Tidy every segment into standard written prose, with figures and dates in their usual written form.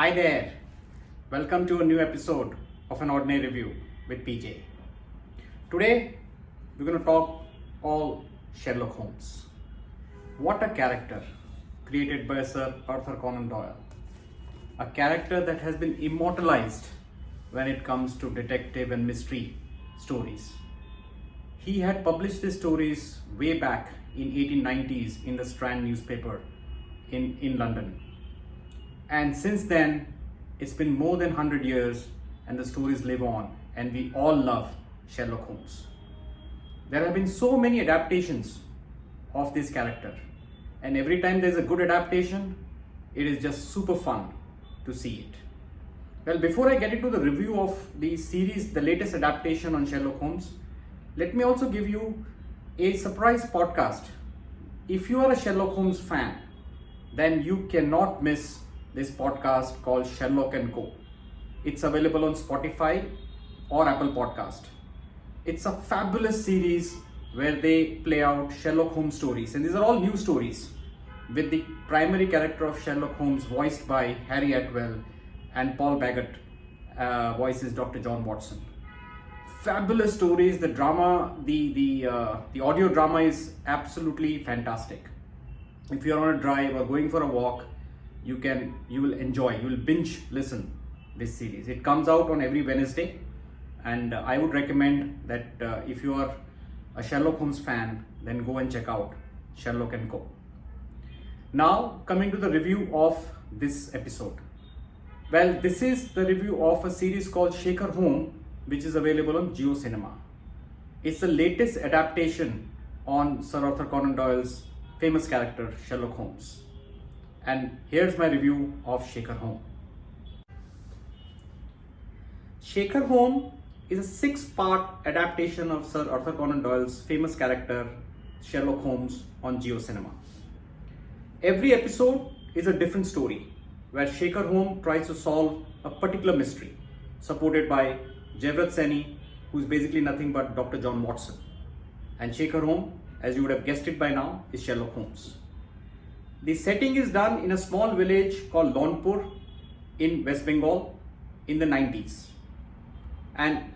Hi there, welcome to a new episode of An Ordinary Review with PJ. Today we're going to talk all Sherlock Holmes. What a character created by Sir Arthur Conan Doyle. A character that has been immortalized when it comes to detective and mystery stories. He had published these stories way back in 1890s in the Strand newspaper in London. And since then, it's been more than 100 years and the stories live on and we all love Sherlock Holmes. There have been so many adaptations of this character, and every time there's a good adaptation, it is just super fun to see it. Well, before I get into the review of the series, the latest adaptation on Sherlock Holmes, let me also give you a surprise podcast. If you are a Sherlock Holmes fan, then you cannot miss this podcast called Sherlock and Co. It's available on Spotify or Apple Podcast. It's a fabulous series where they play out Sherlock Holmes stories, and these are all new stories with the primary character of Sherlock Holmes voiced by Harry Atwell, and Paul Baggett voices Dr. John Watson. Fabulous stories. The drama, the audio drama is absolutely fantastic. If you're on a drive or going for a walk, you will binge listen this series. It comes out on every Wednesday, and I would recommend that if you are a Sherlock Holmes fan, then go and check out Sherlock and Co. Now, coming to the review of this episode. Well, this is the review of a series called Shekhar Home, which is available on Jio Cinema. It's the latest adaptation on Sir Arthur Conan Doyle's famous character Sherlock Holmes. And here's my review of Shekhar Home. Shekhar Home is a 6-part adaptation of Sir Arthur Conan Doyle's famous character Sherlock Holmes on Jio Cinema. Every episode is a different story where Shekhar Home tries to solve a particular mystery, supported by Jevrat Seni, who is basically nothing but Dr. John Watson. And Shekhar Home, as you would have guessed it by now, is Sherlock Holmes. The setting is done in a small village called Launpur in West Bengal in the 90s. And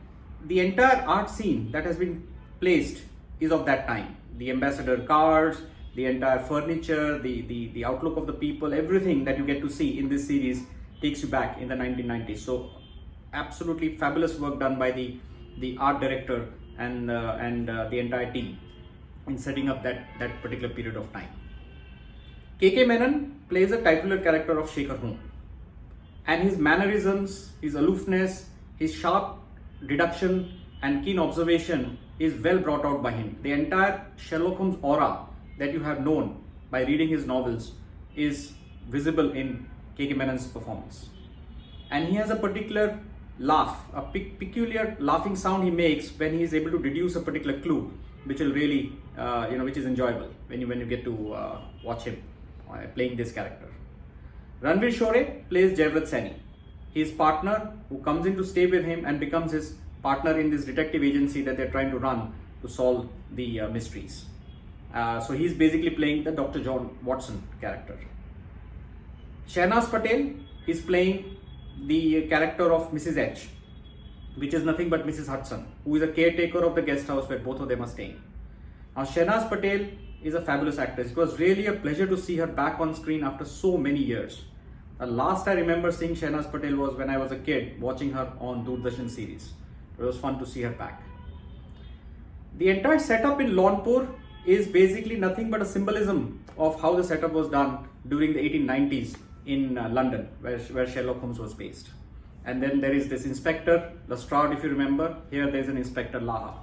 the entire art scene that has been placed is of that time. The ambassador cars, the entire furniture, the outlook of the people, everything that you get to see in this series takes you back in the 1990s. So absolutely fabulous work done by the art director and the entire team in setting up that particular period of time. Kay Menon plays a titular character of Shekhar Home, and his mannerisms, his aloofness, his sharp deduction and keen observation is well brought out by him. The entire Sherlock Holmes aura that you have known by reading his novels is visible in Kay Menon's performance. And he has a particular laugh, a peculiar laughing sound he makes when he is able to deduce a particular clue, which will really, which is enjoyable when you get to watch him playing this character. Ranvir Shorey plays Jevrat Seni, his partner who comes in to stay with him and becomes his partner in this detective agency that they're trying to run to solve the mysteries. So he's basically playing the Dr. John Watson character. Shernaz Patel is playing the character of Mrs. H, which is nothing but Mrs. Hudson, who is a caretaker of the guest house where both of them are staying. Now, Shernaz Patel is a fabulous actress. It was really a pleasure to see her back on screen after so many years. The last I remember seeing Shernaz Patel was when I was a kid watching her on Doordarshan series. It was fun to see her back. The entire setup in Launpur is basically nothing but a symbolism of how the setup was done during the 1890s in London, where Sherlock Holmes was based. And then there is this Inspector Lestrade, if you remember. Here there is an Inspector Laha.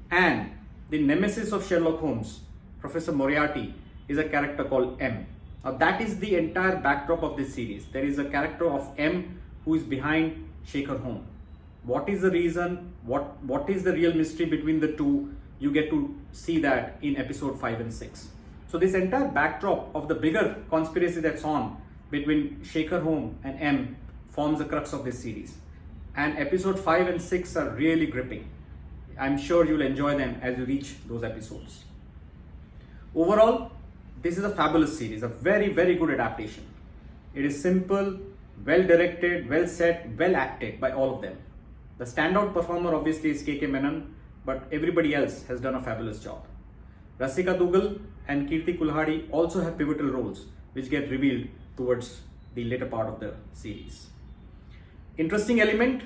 And the nemesis of Sherlock Holmes, Professor Moriarty, is a character called M. Now that is the entire backdrop of this series. There is a character of M who is behind Shekhar Home. What is the reason? What is the real mystery between the two? You get to see that in episode 5 and 6. So this entire backdrop of the bigger conspiracy that's on between Shekhar Home and M forms the crux of this series. And episode 5 and 6 are really gripping. I'm sure you'll enjoy them as you reach those episodes. Overall, this is a fabulous series, a very, very good adaptation. It is simple, well directed, well set, well acted by all of them. The standout performer obviously is Kay Menon, but everybody else has done a fabulous job. Rasika Duggal and Kirthi Kulhari also have pivotal roles which get revealed towards the later part of the series. Interesting element,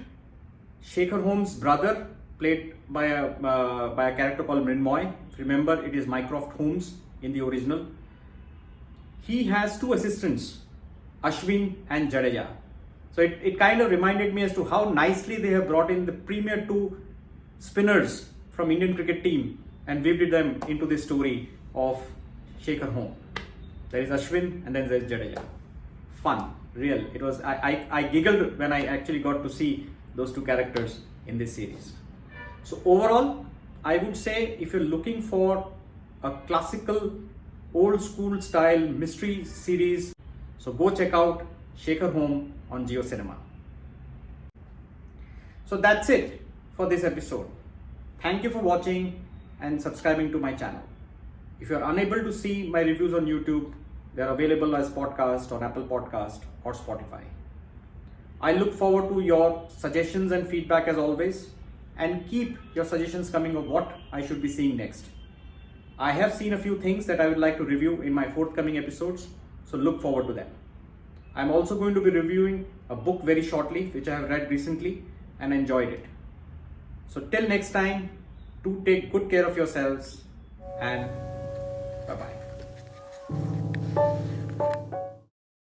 Shekhar Holmes' brother, played by a character called Mrinmoy. If you remember, it is Mycroft Holmes in the original. He has two assistants, Ashwin and Jadeja. So it kind of reminded me as to how nicely they have brought in the premier two spinners from Indian cricket team and weaved them into the story of Shekhar Home. There is Ashwin and then there is Jadeja. Fun, real. It was I giggled when I actually got to see those two characters in this series. So overall, I would say if you're looking for a classical, old school style mystery series, so go check out Shekhar Home on Jio Cinema. So that's it for this episode. Thank you for watching and subscribing to my channel. If you are unable to see my reviews on YouTube, they are available as podcast on Apple Podcast or Spotify. I look forward to your suggestions and feedback as always, and keep your suggestions coming of what I should be seeing next. I have seen a few things that I would like to review in my forthcoming episodes, so look forward to them. I'm also going to be reviewing a book very shortly, which I have read recently and enjoyed it. So till next time, do take good care of yourselves and bye-bye.